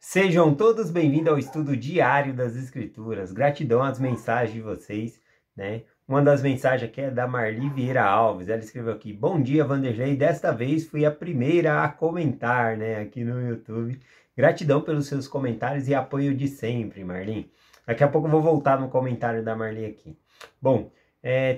Sejam todos bem-vindos ao estudo diário das Escrituras. Gratidão às mensagens de vocês, né? Uma das mensagens aqui é da Marli Vieira Alves. Ela escreveu aqui: Bom dia, Vanderlei. Desta vez fui a primeira a comentar, né, aqui no YouTube. Gratidão pelos seus comentários e apoio de sempre, Marli. Daqui a pouco eu vou voltar no comentário da Marli aqui. Bom,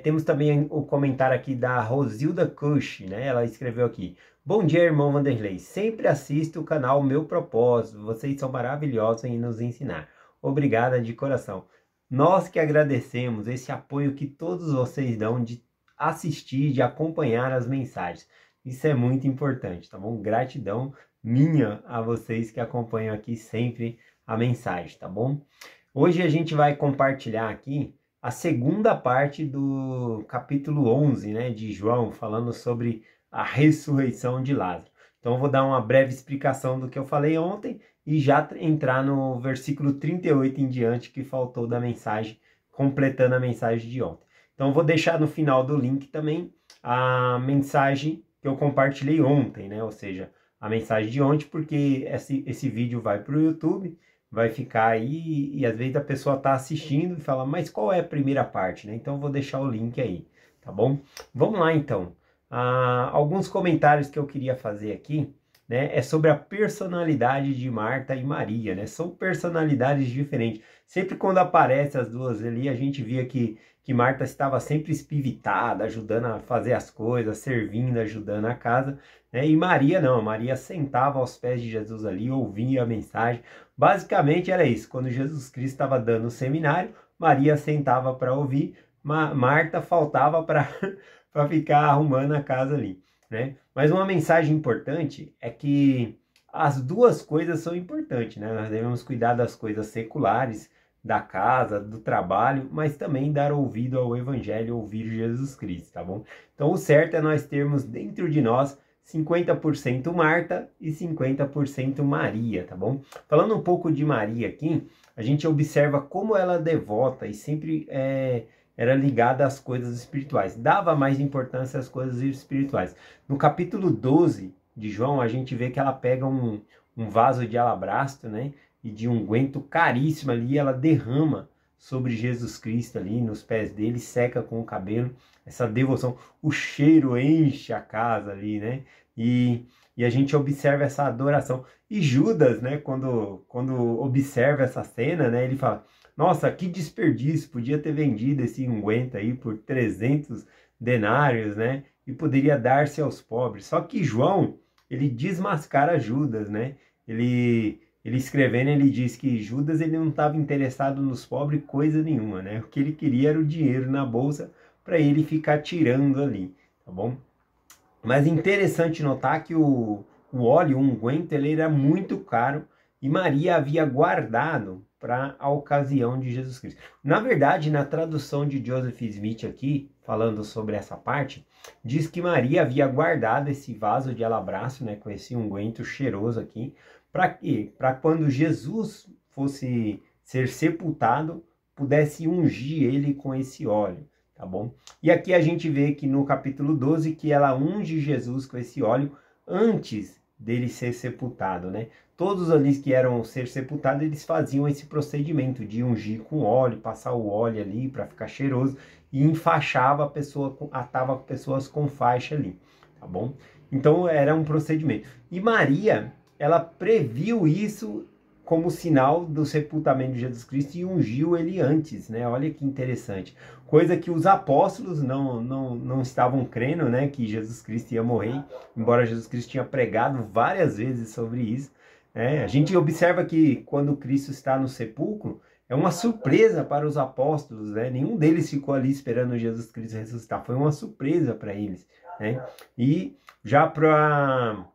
temos também o comentário aqui da Rosilda Cush, né? Ela escreveu aqui: Bom dia, irmão Vanderlei. Sempre assisto o canal Meu Propósito. Vocês são maravilhosos em nos ensinar. Obrigada de coração. Nós que agradecemos esse apoio que todos vocês dão de assistir, de acompanhar as mensagens. Isso é muito importante, tá bom? Gratidão minha a vocês que acompanham aqui sempre a mensagem, tá bom? Hoje a gente vai compartilhar aqui a segunda parte do capítulo 11, né, de João, falando sobre a ressurreição de Lázaro. Então eu vou dar uma breve explicação do que eu falei ontem e já entrar no versículo 38 em diante que faltou da mensagem, completando a mensagem de ontem. Então eu vou deixar no final do link também a mensagem que eu compartilhei ontem, né? Ou seja, a mensagem de ontem, porque esse vídeo vai para o YouTube, vai ficar aí e às vezes a pessoa está assistindo e fala, mas qual é a primeira parte, né? Então eu vou deixar o link aí, tá bom? Vamos lá então. Alguns comentários que eu queria fazer aqui, né, é sobre a personalidade de Marta e Maria, né? São personalidades diferentes. Sempre quando aparecem as duas ali, a gente via que Marta estava sempre espivitada, ajudando a fazer as coisas, servindo, ajudando a casa, né? E Maria não, Maria sentava aos pés de Jesus ali, ouvia a mensagem. Basicamente era isso, quando Jesus Cristo estava dando o seminário, Maria sentava para ouvir, Marta faltava para para ficar arrumando a casa ali, né? Mas uma mensagem importante é que as duas coisas são importantes, né? Nós devemos cuidar das coisas seculares, da casa, do trabalho, mas também dar ouvido ao Evangelho, ouvir Jesus Cristo, tá bom? Então o certo é nós termos dentro de nós 50% Marta e 50% Maria, tá bom? Falando um pouco de Maria aqui, a gente observa como ela é devota e sempre era ligada às coisas espirituais, dava mais importância às coisas espirituais. No capítulo 12 de João, a gente vê que ela pega um vaso de alabastro, né, e de unguento caríssimo ali, ela derrama sobre Jesus Cristo ali, nos pés dele, seca com o cabelo, essa devoção, o cheiro enche a casa ali, né, e a gente observa essa adoração. E Judas, né, quando observa essa cena, né, ele fala, nossa, que desperdício, podia ter vendido esse unguento aí por 300 denários, né? E poderia dar-se aos pobres. Só que João, ele desmascara Judas, né? Ele escrevendo, ele diz que Judas ele não estava interessado nos pobres coisa nenhuma, né? O que ele queria era o dinheiro na bolsa para ele ficar tirando ali, tá bom? Mas interessante notar que o óleo, o unguento, ele era muito caro e Maria havia guardado para a ocasião de Jesus Cristo. Na verdade, na tradução de Joseph Smith aqui, falando sobre essa parte, diz que Maria havia guardado esse vaso de alabastro, né, com esse unguento cheiroso aqui, para quê? Para quando Jesus fosse ser sepultado, pudesse ungir ele com esse óleo, tá bom? E aqui a gente vê que no capítulo 12 que ela unge Jesus com esse óleo antes dele ser sepultado, né? Todos ali que eram ser sepultados, eles faziam esse procedimento de ungir com óleo, passar o óleo ali para ficar cheiroso e enfaixava a pessoa, atava pessoas com faixa ali, tá bom? Então era um procedimento. E Maria, ela previu isso como sinal do sepultamento de Jesus Cristo e ungiu ele antes, né? Olha que interessante. Coisa que os apóstolos não estavam crendo, né? Que Jesus Cristo ia morrer, embora Jesus Cristo tinha pregado várias vezes sobre isso. A gente observa que quando Cristo está no sepulcro, é uma surpresa para os apóstolos, né? Nenhum deles ficou ali esperando Jesus Cristo ressuscitar. Foi uma surpresa para eles, né? E já para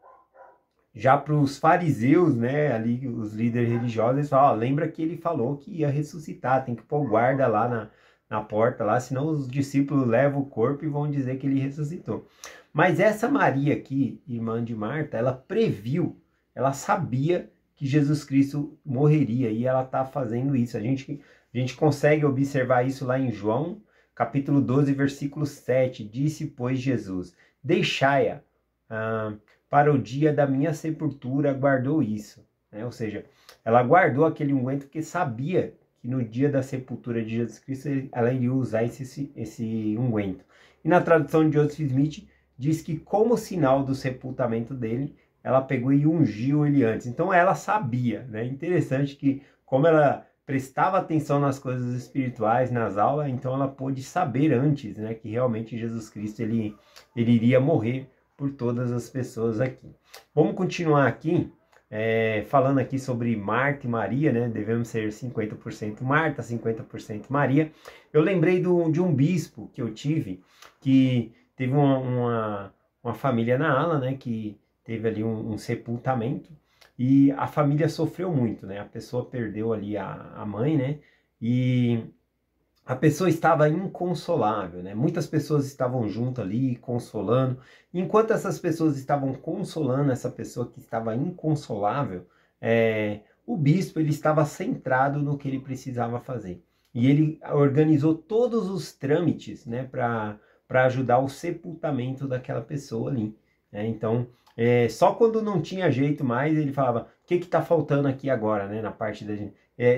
os fariseus, né, ali os líderes religiosos, eles falam, lembra que ele falou que ia ressuscitar, tem que pôr guarda lá na porta, lá, senão os discípulos levam o corpo e vão dizer que ele ressuscitou. Mas essa Maria aqui, irmã de Marta, ela previu, ela sabia que Jesus Cristo morreria e ela está fazendo isso. A gente consegue observar isso lá em João, capítulo 12, versículo 7. Disse, pois, Jesus, deixai-a para o dia da minha sepultura, guardou isso. né? Ou seja, ela guardou aquele unguento porque sabia que no dia da sepultura de Jesus Cristo ela iria usar esse unguento. E na tradução de Joseph Smith diz que como sinal do sepultamento dele, ela pegou e ungiu ele antes. Então ela sabia, né? Interessante que como ela prestava atenção nas coisas espirituais, nas aulas, então ela pôde saber antes, né, que realmente Jesus Cristo ele iria morrer por todas as pessoas aqui. Vamos continuar aqui, falando aqui sobre Marta e Maria, né, devemos ser 50% Marta, 50% Maria. Eu lembrei de um bispo que eu tive, que teve uma família na ala, né, que teve ali um sepultamento, e a família sofreu muito, né? A pessoa perdeu ali a mãe, né? E a pessoa estava inconsolável, né? Muitas pessoas estavam junto ali, consolando. Enquanto essas pessoas estavam consolando essa pessoa que estava inconsolável, o bispo ele estava centrado no que ele precisava fazer. E ele organizou todos os trâmites, né? Para ajudar o sepultamento daquela pessoa ali, né? Então, só quando não tinha jeito mais, ele falava, o que está faltando aqui agora, né, na parte da gente,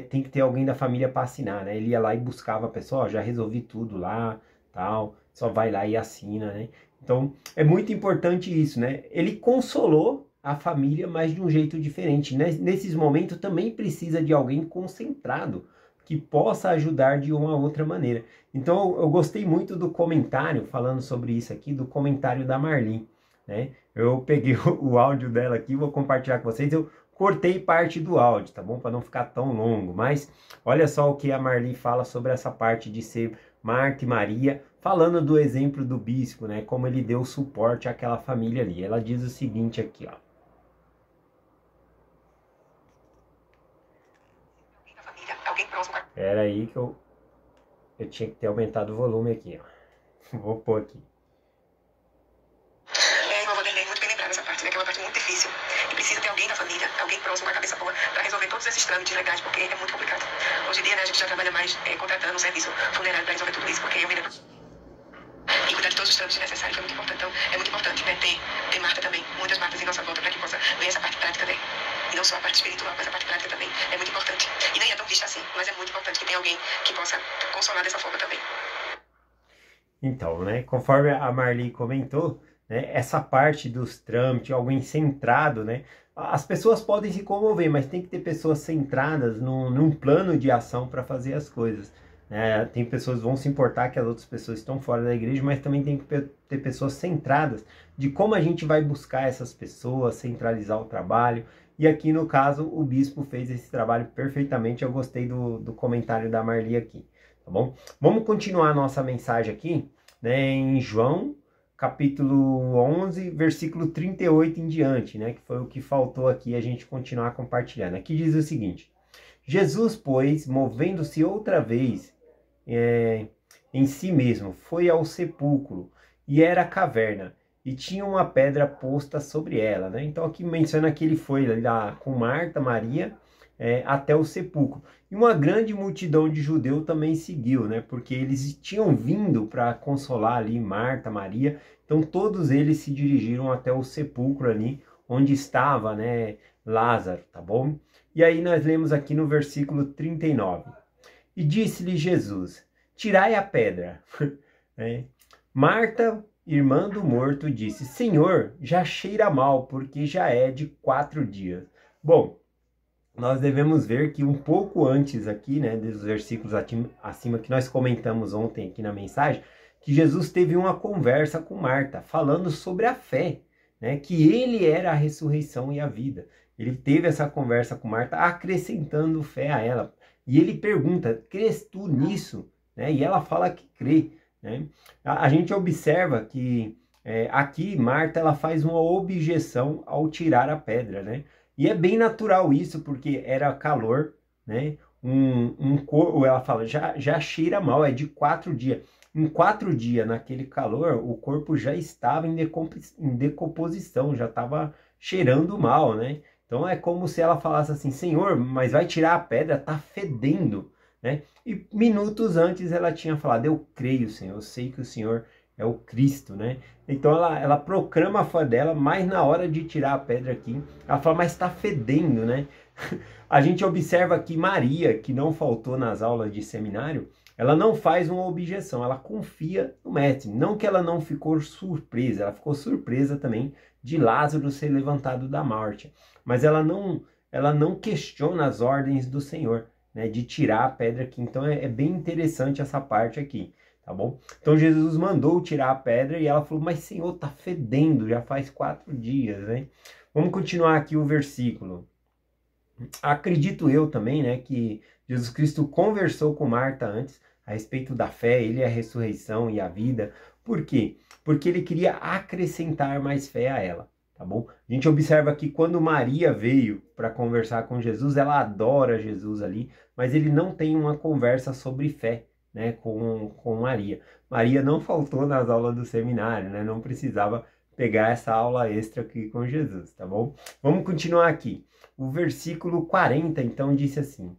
tem que ter alguém da família para assinar, né? Ele ia lá e buscava a pessoa, já resolvi tudo lá, tal, só vai lá e assina, né? Então, é muito importante isso, né? Ele consolou a família, mas de um jeito diferente, né? Nesses momentos também precisa de alguém concentrado, que possa ajudar de uma outra maneira. Então, eu gostei muito do comentário, falando sobre isso aqui, do comentário da Marli, né? Eu peguei o áudio dela aqui, vou compartilhar com vocês. Eu cortei parte do áudio, tá bom? Para não ficar tão longo. Mas olha só o que a Marli fala sobre essa parte de ser Marta e Maria, falando do exemplo do bispo, né? Como ele deu suporte àquela família ali. Ela diz o seguinte aqui, ó. Espera aí que eu tinha que ter aumentado o volume aqui, ó. Vou pôr aqui. Próximo, com a cabeça boa, para resolver todos esses trâmites legais, porque é muito complicado. Hoje em dia, né, a gente já trabalha mais contratando um serviço funerário para resolver tudo isso, porque eu me lembro. E cuidar de todos os trâmites necessários é muito importante. Então, é muito importante, né, ter Marta também, muitas Martas em nossa volta, para que possa ver essa parte prática dele. E não só a parte espiritual, mas a parte prática também é muito importante. E nem é tão vista assim, mas é muito importante que tenha alguém que possa consolar dessa forma também. Então, né, conforme a Marli comentou, né, essa parte dos trâmites, alguém centrado, né, as pessoas podem se comover, mas tem que ter pessoas centradas num plano de ação para fazer as coisas. Tem pessoas que vão se importar que as outras pessoas estão fora da igreja, mas também tem que ter pessoas centradas de como a gente vai buscar essas pessoas, centralizar o trabalho. E aqui no caso o bispo fez esse trabalho perfeitamente. Eu gostei do comentário da Marli aqui, tá bom? Vamos continuar a nossa mensagem aqui, né, em João capítulo 11, versículo 38 em diante, né? Que foi o que faltou aqui a gente continuar compartilhando. Aqui diz o seguinte: Jesus, pois, movendo-se outra vez em si mesmo, foi ao sepulcro, e era caverna, e tinha uma pedra posta sobre ela, né? Então aqui menciona que ele foi lá com Marta, Maria, até o sepulcro. E uma grande multidão de judeus também seguiu, né? Porque eles tinham vindo para consolar ali Marta, Maria. Então todos eles se dirigiram até o sepulcro ali, onde estava, né, Lázaro, tá bom? E aí nós lemos aqui no versículo 39. E disse-lhe Jesus, tirai a pedra. Marta, irmã do morto, disse, Senhor, já cheira mal, porque já é de 4 dias. Bom, nós devemos ver que um pouco antes aqui, né, dos versículos acima que nós comentamos ontem aqui na mensagem, que Jesus teve uma conversa com Marta, falando sobre a fé, né, que ele era a ressurreição e a vida. Ele teve essa conversa com Marta, acrescentando fé a ela. E ele pergunta, crês tu nisso? Né, e ela fala que crê. Né? A gente observa que aqui Marta ela faz uma objeção ao tirar a pedra, né? E é bem natural isso, porque era calor, né? Ela fala, já cheira mal, é de 4 dias. Em 4 dias, naquele calor, o corpo já estava em decomposição, já estava cheirando mal, né? Então é como se ela falasse assim, Senhor, mas vai tirar a pedra, tá fedendo, né? E minutos antes ela tinha falado, eu creio, Senhor, eu sei que o Senhor é o Cristo, né? Então ela proclama a fé dela, mas na hora de tirar a pedra aqui, ela fala, mas está fedendo, né? A gente observa que Maria, que não faltou nas aulas de seminário, ela não faz uma objeção, ela confia no mestre. Não que ela não ficou surpresa, ela ficou surpresa também de Lázaro ser levantado da morte. Mas ela não questiona as ordens do Senhor, né, de tirar a pedra aqui. Então é bem interessante essa parte aqui, tá bom? Então Jesus mandou tirar a pedra e ela falou, mas Senhor, tá fedendo, já faz 4 dias, né? Vamos continuar aqui o versículo. Acredito eu também, né, que Jesus Cristo conversou com Marta antes a respeito da fé, ele é a ressurreição e a vida. Por quê? Porque ele queria acrescentar mais fé a ela, tá bom? A gente observa que quando Maria veio para conversar com Jesus, ela adora Jesus ali, mas ele não tem uma conversa sobre fé, né, com Maria. Maria não faltou nas aulas do seminário, né, não precisava pegar essa aula extra aqui com Jesus, tá bom? Vamos continuar aqui. O versículo 40, então, disse assim,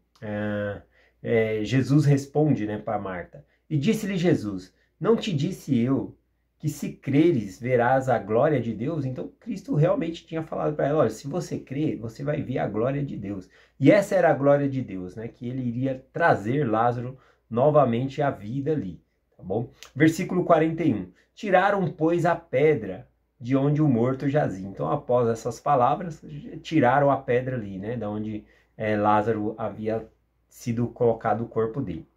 Jesus responde, né, para Marta, e disse-lhe Jesus, não te disse eu que se creres verás a glória de Deus? Então Cristo realmente tinha falado para ela, olha, se você crer, você vai ver a glória de Deus. E essa era a glória de Deus, né, que ele iria trazer Lázaro novamente à vida ali, tá bom? Versículo 41, tiraram, pois, a pedra de onde o morto jazia. Então, após essas palavras, tiraram a pedra ali, né, da onde Lázaro havia sido colocado o corpo dele.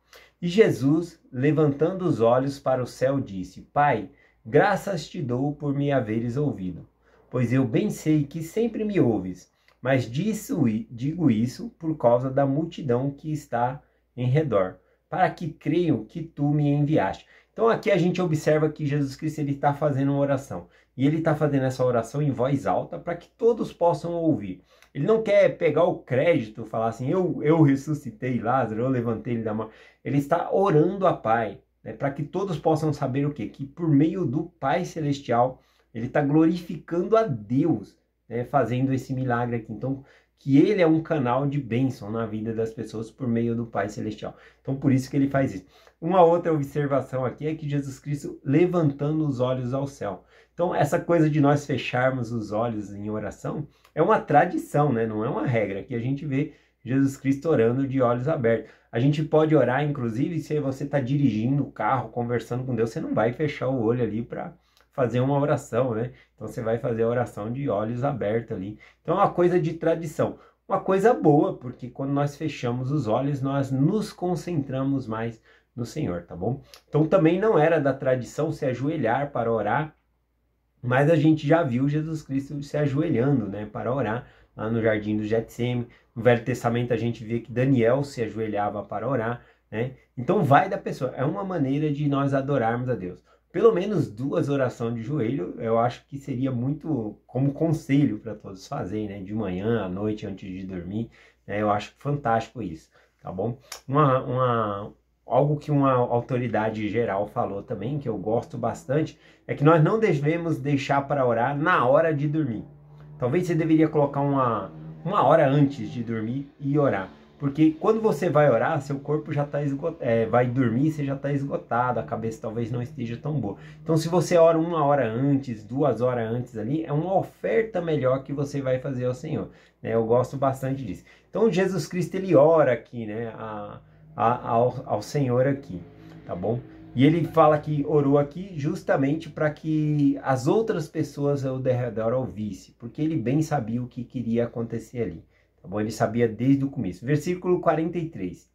E Jesus, levantando os olhos para o céu, disse, Pai, graças te dou por me haveres ouvido, pois eu bem sei que sempre me ouves, mas digo isso por causa da multidão que está em redor, para que creiam que tu me enviaste. Então aqui a gente observa que Jesus Cristo está fazendo uma oração. E ele está fazendo essa oração em voz alta para que todos possam ouvir. Ele não quer pegar o crédito, falar assim, eu ressuscitei Lázaro, eu levantei ele da morte. Ele está orando a Pai, né, para que todos possam saber o quê? Que por meio do Pai Celestial, ele está glorificando a Deus, né, fazendo esse milagre aqui. Então, que ele é um canal de bênção na vida das pessoas por meio do Pai Celestial. Então, por isso que ele faz isso. Uma outra observação aqui é que Jesus Cristo levantando os olhos ao céu. Então, essa coisa de nós fecharmos os olhos em oração é uma tradição, né? Não é uma regra. Aqui a gente vê Jesus Cristo orando de olhos abertos. A gente pode orar, inclusive, se você está dirigindo o carro, conversando com Deus, você não vai fechar o olho ali para fazer uma oração, né? Então, você vai fazer a oração de olhos abertos ali. Então, é uma coisa de tradição. Uma coisa boa, porque quando nós fechamos os olhos, nós nos concentramos mais no Senhor, tá bom? Então, também não era da tradição se ajoelhar para orar, mas a gente já viu Jesus Cristo se ajoelhando, né, para orar lá no jardim do Getsêmani. No Velho Testamento a gente vê que Daniel se ajoelhava para orar, né? Então vai da pessoa, é uma maneira de nós adorarmos a Deus. Pelo menos 2 orações de joelho, eu acho que seria muito como conselho para todos fazerem, né? De manhã, à noite, antes de dormir, né? Eu acho fantástico isso, tá bom? Algo que uma autoridade geral falou também, que eu gosto bastante, é que nós não devemos deixar para orar na hora de dormir. Talvez você deveria colocar uma hora antes de dormir e orar. Porque quando você vai orar, seu corpo já está vai dormir, você já está esgotado, a cabeça talvez não esteja tão boa. Então se você ora 1 hora antes, 2 horas antes ali, é uma oferta melhor que você vai fazer ao Senhor, né? Eu gosto bastante disso. Então Jesus Cristo, ele ora aqui, né, ao Senhor aqui, tá bom? E ele fala que orou aqui justamente para que as outras pessoas ao redor ouvissem, porque ele bem sabia o que queria acontecer ali, tá bom? Ele sabia desde o começo. Versículo 43.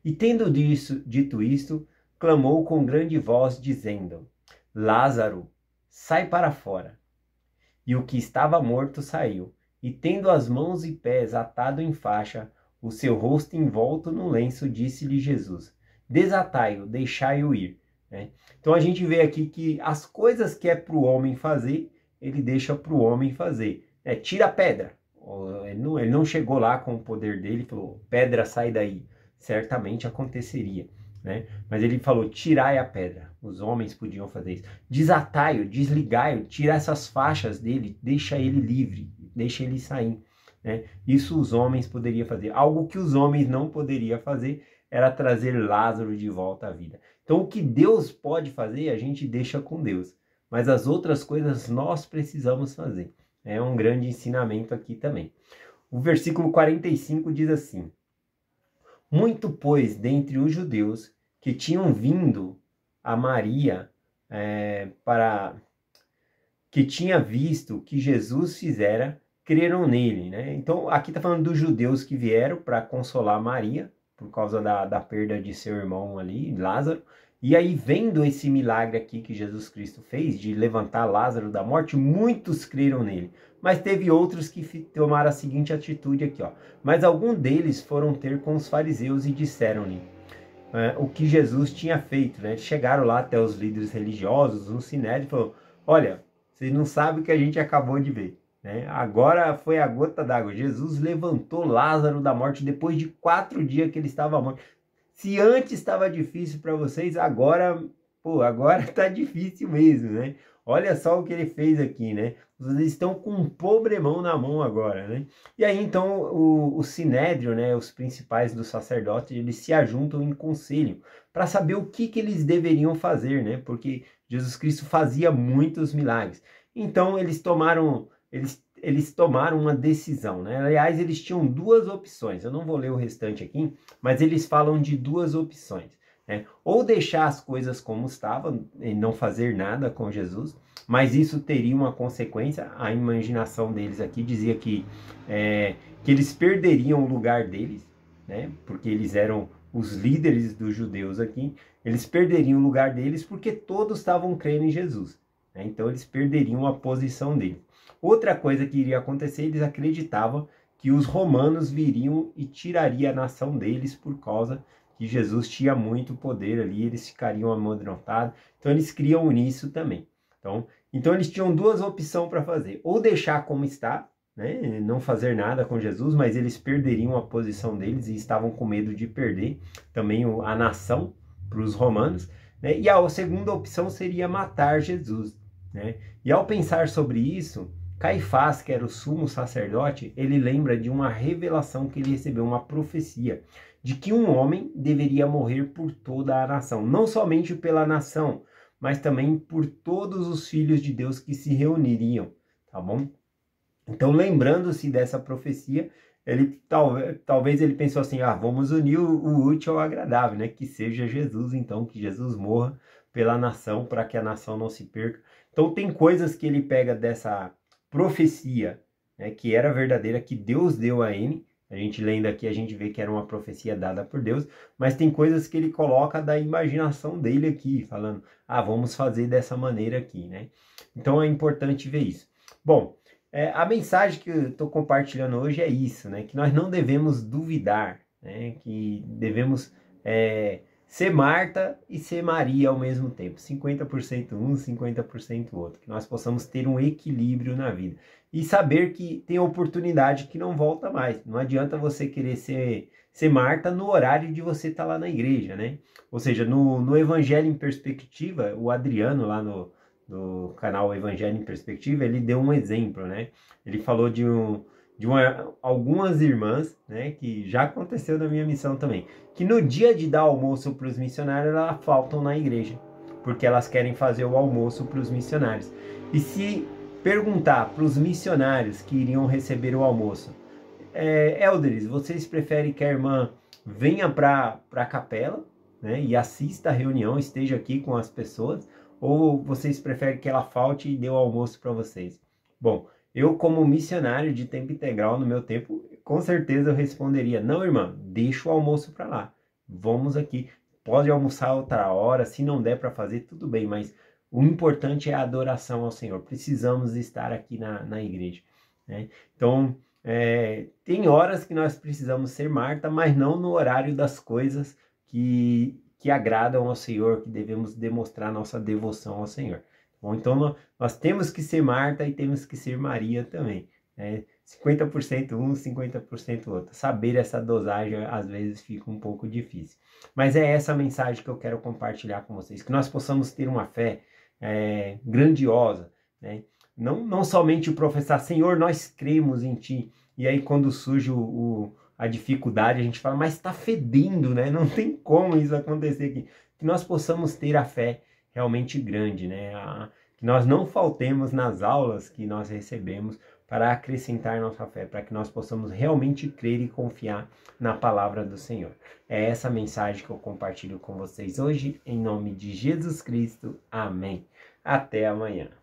E tendo dito isto, clamou com grande voz, dizendo, Lázaro, sai para fora. E o que estava morto saiu, e tendo as mãos e pés atado em faixa, o seu rosto envolto no lenço, disse-lhe Jesus, desatai-o, deixai-o ir. Né? Então a gente vê aqui que as coisas que é para o homem fazer, ele deixa para o homem fazer. Tira a pedra. Ele não chegou lá com o poder dele e falou, pedra, sai daí. Certamente aconteceria. Né? Mas ele falou, tirai a pedra. Os homens podiam fazer isso. Desatai-o, desligai-o, tira essas faixas dele, deixa ele livre, deixa ele sair. né? Isso os homens poderiam fazer. Algo que os homens não poderiam fazer era trazer Lázaro de volta à vida. Então o que Deus pode fazer, a gente deixa com Deus. Mas as outras coisas nós precisamos fazer. É um grande ensinamento aqui também. O versículo 45 diz assim: muito, pois, dentre os judeus que tinham vindo a Maria que tinha visto que Jesus fizera, creram nele, né? Então, aqui está falando dos judeus que vieram para consolar Maria, por causa da perda de seu irmão ali, Lázaro. E aí, vendo esse milagre aqui que Jesus Cristo fez, de levantar Lázaro da morte, muitos creram nele. Mas teve outros que tomaram a seguinte atitude aqui, ó. Mas alguns deles foram ter com os fariseus e disseram-lhe o que Jesus tinha feito, né? Chegaram lá até os líderes religiosos, no Sinédrio, e falaram: olha, vocês não sabem o que a gente acabou de ver, né? Agora foi a gota d'água. Jesus levantou Lázaro da morte depois de 4 dias que ele estava morto. Se antes estava difícil para vocês, agora tá difícil mesmo, né? Olha só o que ele fez aqui, né? Vocês estão com um problemão na mão agora, né? E aí, então, o Sinédrio, né? Os principais dos sacerdotes, eles se ajuntam em conselho para saber o que eles deveriam fazer, né? Porque Jesus Cristo fazia muitos milagres. Então, eles tomaram uma decisão, né? Aliás, eles tinham 2 opções. Eu não vou ler o restante aqui, mas eles falam de 2 opções, né? Ou deixar as coisas como estavam e não fazer nada com Jesus, mas isso teria uma consequência. A imaginação deles aqui dizia que eles perderiam o lugar deles, né? Porque eles eram os líderes dos judeus aqui. Eles perderiam o lugar deles porque todos estavam crendo em Jesus, né? Então eles perderiam a posição deles. Outra coisa que iria acontecer, eles acreditavam que os romanos viriam e tiraria a nação deles por causa que Jesus tinha muito poder ali, eles ficariam amedrontados. Então eles criam nisso também. Então eles tinham 2 opções para fazer: ou deixar como está, né, não fazer nada com Jesus, mas eles perderiam a posição deles e estavam com medo de perder também a nação para os romanos, né? E a segunda opção seria matar Jesus, né? E ao pensar sobre isso, Caifás, que era o sumo sacerdote, ele lembra de uma revelação que ele recebeu, uma profecia, de que um homem deveria morrer por toda a nação, não somente pela nação, mas também por todos os filhos de Deus que se reuniriam, tá bom? Então, lembrando-se dessa profecia, ele talvez ele pensou assim: vamos unir o útil ao agradável, né? Que seja Jesus, então, que Jesus morra pela nação, para que a nação não se perca. Então, tem coisas que ele pega dessa profecia, né, que era verdadeira, que Deus deu a ele. A gente lendo aqui, a gente vê que era uma profecia dada por Deus, mas tem coisas que ele coloca da imaginação dele aqui, falando: vamos fazer dessa maneira aqui, né? Então é importante ver isso. Bom, a mensagem que eu estou compartilhando hoje é isso, né? Que nós não devemos duvidar, né? Que devemos ser Marta e ser Maria ao mesmo tempo. 50% um, 50% outro. Que nós possamos ter um equilíbrio na vida. E saber que tem oportunidade que não volta mais. Não adianta você querer ser Marta no horário de você estar lá na igreja, né? Ou seja, no Evangelho em Perspectiva, o Adriano lá no canal Evangelho em Perspectiva, ele deu um exemplo, né? Ele falou de algumas irmãs, né, que já aconteceu na minha missão também, que no dia de dar almoço para os missionários, elas faltam na igreja, porque elas querem fazer o almoço para os missionários. E se perguntar para os missionários que iriam receber o almoço: Elders, vocês preferem que a irmã venha para a capela, né, e assista a reunião, esteja aqui com as pessoas, ou vocês preferem que ela falte e dê o almoço para vocês? Bom, eu, como missionário de tempo integral no meu tempo, com certeza eu responderia: não, irmã, deixa o almoço para lá. Vamos aqui. Pode almoçar outra hora, se não der para fazer, tudo bem, mas o importante é a adoração ao Senhor. Precisamos estar aqui na igreja, né? Então, tem horas que nós precisamos ser Marta, mas não no horário das coisas que agradam ao Senhor, que devemos demonstrar nossa devoção ao Senhor. Bom, então nós temos que ser Marta e temos que ser Maria também, né? 50% um, 50% outro. Saber essa dosagem às vezes fica um pouco difícil. Mas é essa mensagem que eu quero compartilhar com vocês. Que nós possamos ter uma fé grandiosa, né? Não somente professar: Senhor, nós cremos em Ti, e aí quando surge a dificuldade, a gente fala, mas está fedendo, né? Não tem como isso acontecer aqui. Que nós possamos ter a fé realmente grande, né? Que nós não faltemos nas aulas que nós recebemos para acrescentar nossa fé, para que nós possamos realmente crer e confiar na palavra do Senhor. É essa mensagem que eu compartilho com vocês hoje, em nome de Jesus Cristo. Amém. Até amanhã.